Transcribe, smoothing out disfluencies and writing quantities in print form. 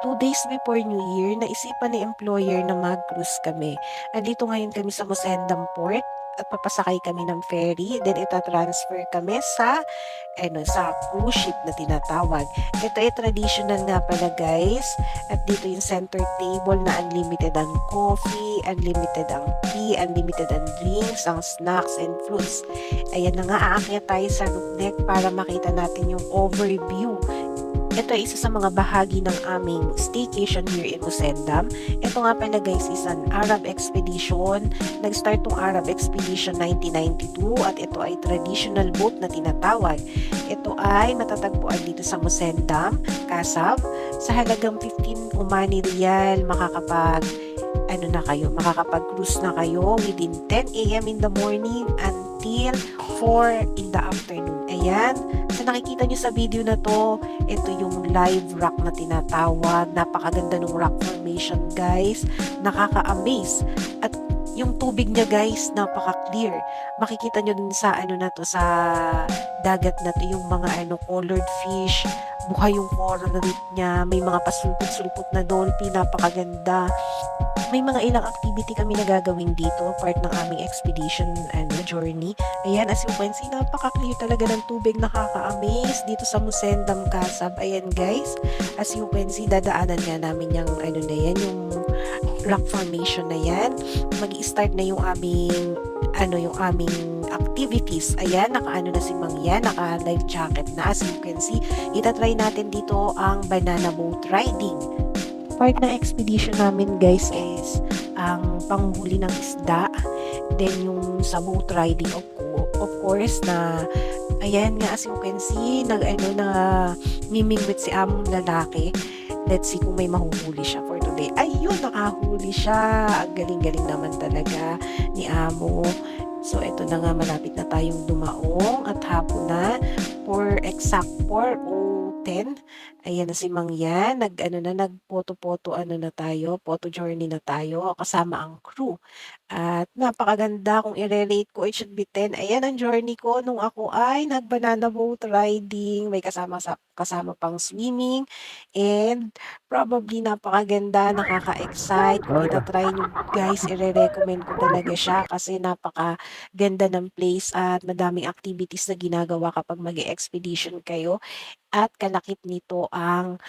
2 days before New Year, naisipan ni employer na mag-cruise kami. Andito ngayon kami sa Musendam Port at papasakay kami ng ferry, then ita-transfer kami sa cruise ship na tinatawag. Ito ay traditional nga pala guys, at dito yung center table na unlimited ang coffee, unlimited ang tea, unlimited ang drinks, ang snacks and fruits. Ayan na nga, aakyat tayo sa roof deck para makita natin yung overview. Ito ay isa sa mga bahagi ng aming staycation here in Musendam. Ito nga pala guys is an Arab expedition. Nag-start tong Arab expedition 1992 at ito ay traditional boat na tinatawag. Ito ay matatagpuan dito sa Musendam, Kasab. Sa halagang 15 Omani Riyal, makakapag-cruise na kayo within 10 a.m. in the morning until 4 in the afternoon. Ayan. So nakikita nyo sa video na to, ito yung live rock na tinatawag. Napakaganda ng rock formation guys. Nakaka-amaze. At yung tubig niya guys, napaka-clear. Makikita nyo dun sa sa dagat na to, yung mga colored fish. Buhay yung coral reef niya. May mga pasulpot-sulpot na dolphin. Napakaganda. May mga ilang activity kami na gagawin dito, part ng aming expedition journey. Ayan, as you can see, napaka-clear talaga ng tubig, nakaka-amaze dito sa Musendam, Kasab. Ayan guys, as you can see, dadaanan nga namin yung yung rock formation na yan. Mag-i-start na yung aming activities. Ayan, naka-ano na si Mang yan, naka-life jacket na. As you can see, itatry natin dito ang banana boat riding. Part ng expedition namin guys is ang panghuli ng isda, then yung sa boat riding of course na ayan nga, as you can see na mimingwit si among lalaki. Let's see kung may mahuhuli siya for today. Ayun, nakahuli siya. Ang galing-galing naman talaga ni amo. So ito na nga, malapit na tayong dumaong at hapon na for exact 4:10. Ayan na si Mang Yan, nag-photo-photo na tayo, photo journey na tayo kasama ang crew. At napakaganda, kung i-relate ko, it should be 10. Ayan ang journey ko nung ako ay nag-banana boat riding, may kasama pang swimming, and probably napakaganda, nakaka-excite. Kung ita-try nyo guys, i-recommend ko talaga siya kasi napakaganda ng place at madaming activities na ginagawa kapag mag-expedition kayo. At kalakip nito ang